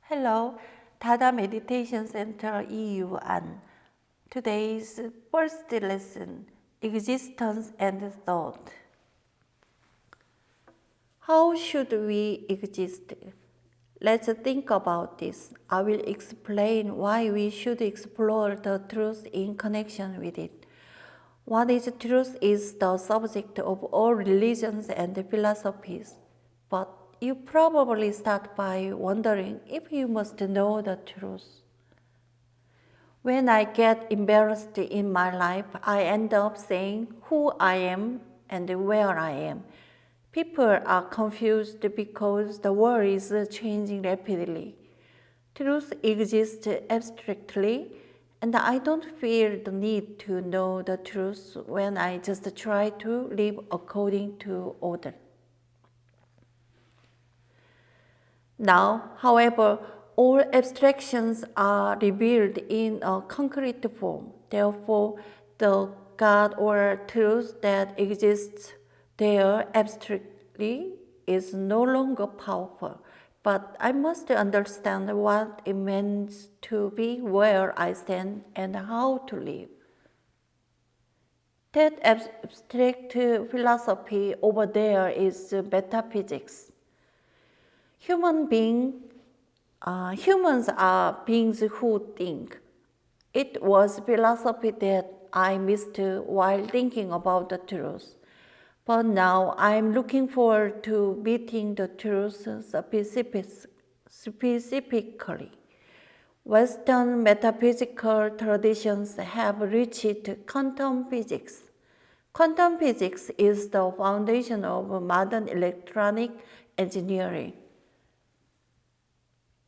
Hello, Dada Meditation Center 이유안. Today's first lesson, Existence and Thought. How should we exist? Let's think about this. I will explain why we should explore the truth in connection with it. What is truth is the subject of all religions and philosophies. But you probably start by wondering if you must know the truth. When I get embarrassed in my life, I end up saying who I am and where I am. People are confused because the world is changing rapidly. Truth exists abstractly, and I don't feel the need to know the truth when I just try to live according to order. Now, however, all abstractions are revealed in a concrete form. Therefore, the God or truth that exists there abstractly is no longer powerful. But I must understand what it means to be where I stand and how to live. That abstract philosophy over there is metaphysics. Humans are beings who think. It was philosophy that I missed while thinking about the truth. But now I'm looking forward to meeting the truth specifically. Western metaphysical traditions have reached quantum physics. Quantum physics is the foundation of modern electronic engineering.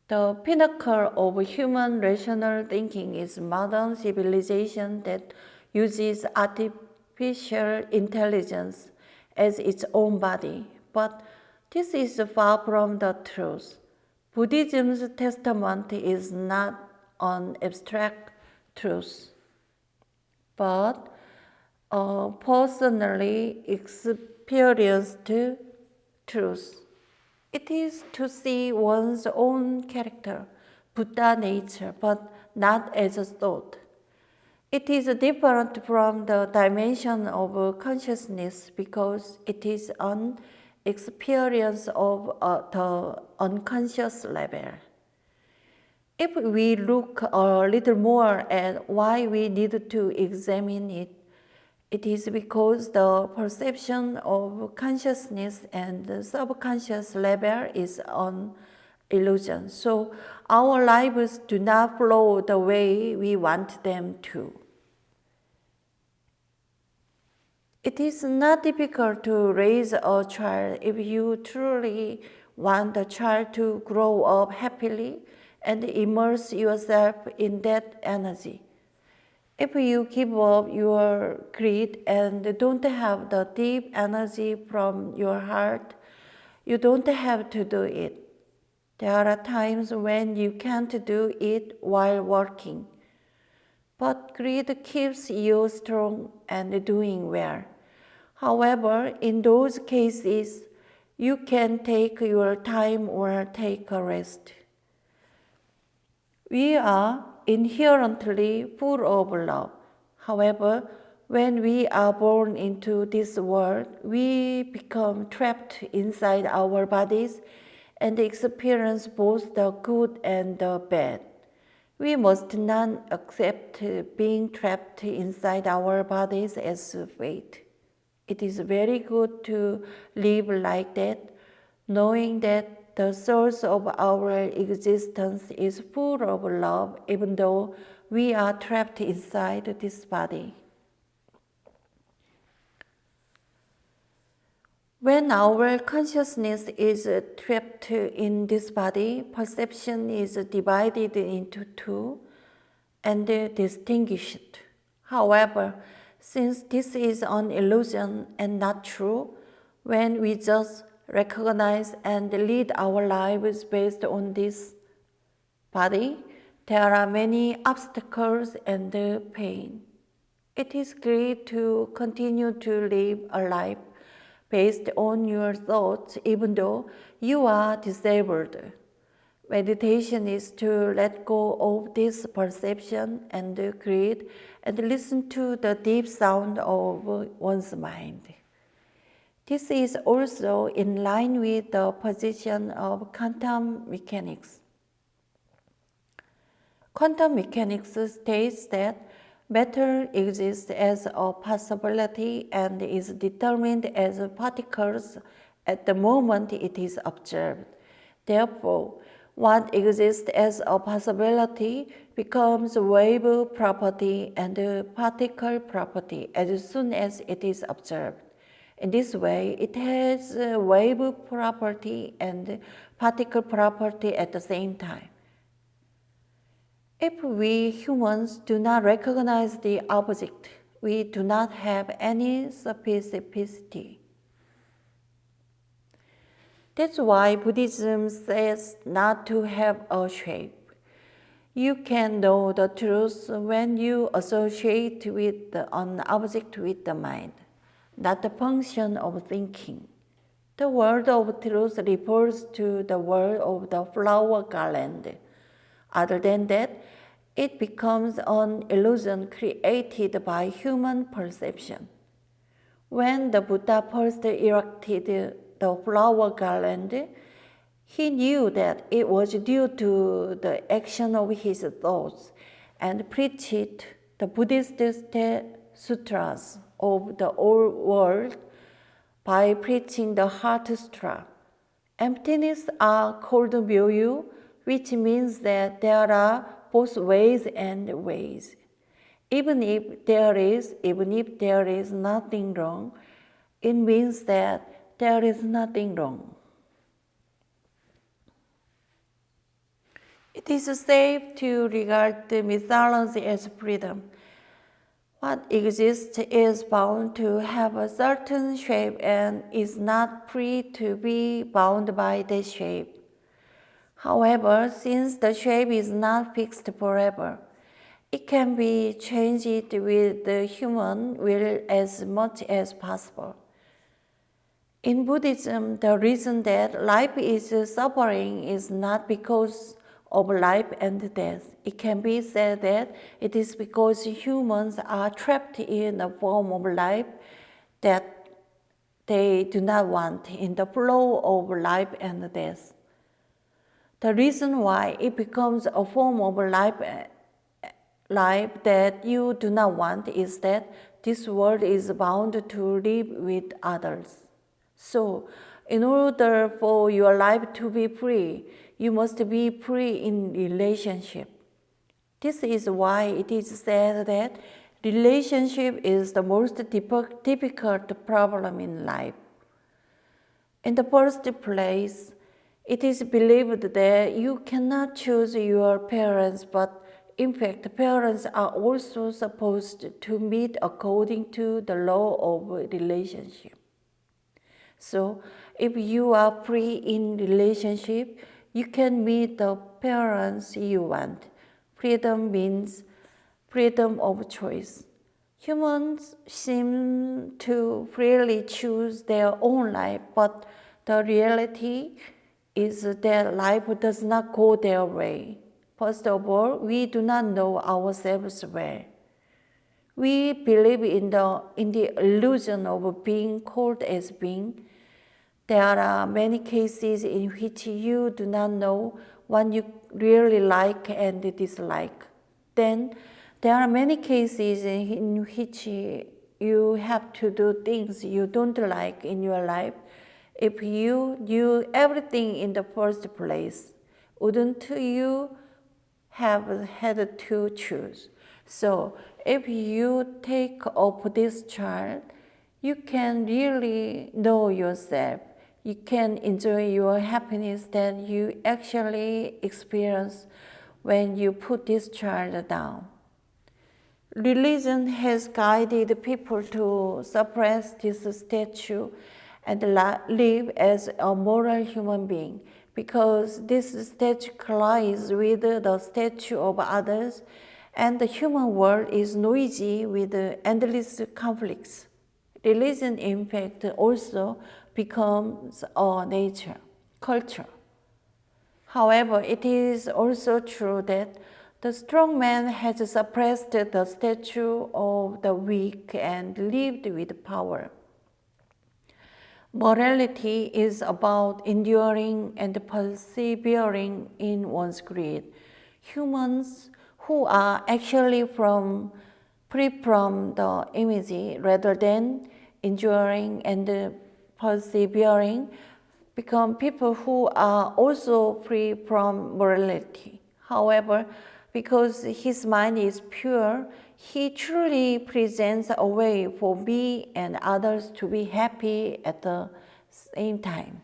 The pinnacle of human rational thinking is modern civilization that uses artificial intelligence as its own body. But this is far from the truth. Buddhism's testament is not an abstract truth, but a personally experienced truth. It is to see one's own character, Buddha nature, but not as a thought. It is different from the dimension of consciousness because it is an experience of the unconscious level. If we look a little more at why we need to examine it, it is because the perception of consciousness and the subconscious level is an illusion. So our lives do not flow the way we want them to. It is not difficult to raise a child if you truly want the child to grow up happily and immerse yourself in that energy. If you give up your greed and don't have the deep energy from your heart, you don't have to do it. There are times when you can't do it while working. But greed keeps you strong and doing well. However, in those cases, you can take your time or take a rest. We are inherently full of love. However, when we are born into this world, we become trapped inside our bodies and experience both the good and the bad. We must not accept being trapped inside our bodies as fate. It is very good to live like that, knowing that the source of our existence is full of love, even though we are trapped inside this body. When our consciousness is trapped in this body, perception is divided into two and distinguished. However, since this is an illusion and not true, when we just recognize and lead our lives based on this body, there are many obstacles and pain. It is great to continue to live a life based on your thoughts even though you are disabled. Meditation is to let go of this perception and create and listen to the deep sound of one's mind. This is also in line with the position of quantum mechanics. Quantum mechanics states that matter exists as a possibility and is determined as particles at the moment it is observed. Therefore, what exists as a possibility becomes wave property and particle property as soon as it is observed. In this way, it has wave property and particle property at the same time. If we humans do not recognize the object, we do not have any specificity. That's why Buddhism says not to have a shape. You can know the truth when you associate with an object with the mind, not the function of thinking. The word of truth refers to the word of the flower garland. Other than that, it becomes an illusion created by human perception. When the Buddha first erected the flower garland, he knew that it was due to the action of his thoughts and preached the Buddhist sutras of the old world by preaching the heart sutra. Emptiness are called myoyu, which means that there are both ways and ways. Even if there is nothing wrong, it means that there is nothing wrong. It is safe to regard the mythology as freedom. What exists is bound to have a certain shape and is not free to be bound by that shape. However, since the shape is not fixed forever, it can be changed with the human will as much as possible. In Buddhism, the reason that life is suffering is not because of life and death. It can be said that it is because humans are trapped in a form of life that they do not want, in the flow of life and death. The reason why it becomes a form of life that you do not want is that this world is bound to live with others. So, in order for your life to be free, you must be free in relationship. This is why it is said that relationship is the most difficult problem in life. In the first place, it is believed that you cannot choose your parents, but in fact, parents are also supposed to meet according to the law of relationship. So, if you are free in relationship, you can meet the parents you want. Freedom means freedom of choice. Humans seem to freely choose their own life, but the reality is that life does not go their way. First of all, we do not know ourselves well. We believe in the illusion of being called as being. There are many cases in which you do not know what you really like and dislike. Then there are many cases in which you have to do things you don't like in your life. If you knew everything in the first place, wouldn't you have had to choose? So if you take up this child, you can really know yourself. You can enjoy your happiness that you actually experience when you put this child down. Religion has guided people to suppress this statue and live as a moral human being, because this statue collides with the statue of others, and the human world is noisy with endless conflicts. Religion, in fact, also becomes a culture. However, it is also true that the strong man has suppressed the statue of the weak and lived with power. Morality is about enduring and persevering in one's greed. Humans who are actually free from the image rather than enduring and persevering become people who are also free from morality. However, because his mind is pure, he truly presents a way for me and others to be happy at the same time.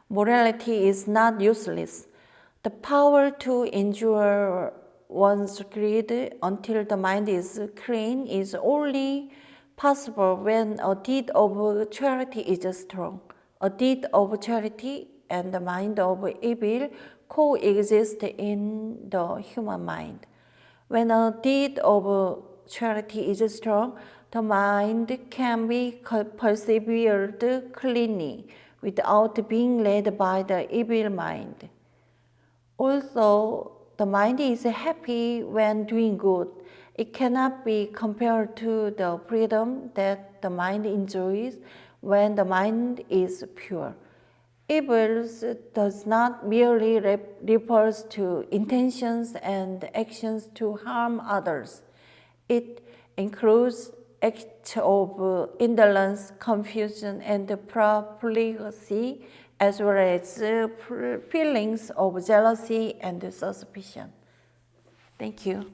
Morality is not useless. The power to endure one's greed until the mind is clean is only possible when a deed of charity is strong. A deed of charity and the mind of evil coexist in the human mind. When a deed of charity is strong, the mind can be persevered cleanly without being led by the evil mind. Although the mind is happy when doing good, it cannot be compared to the freedom that the mind enjoys when the mind is pure. Evil does not merely refers to intentions and actions to harm others. It includes acts of indolence, confusion, and profligacy, as well as feelings of jealousy and suspicion. Thank you.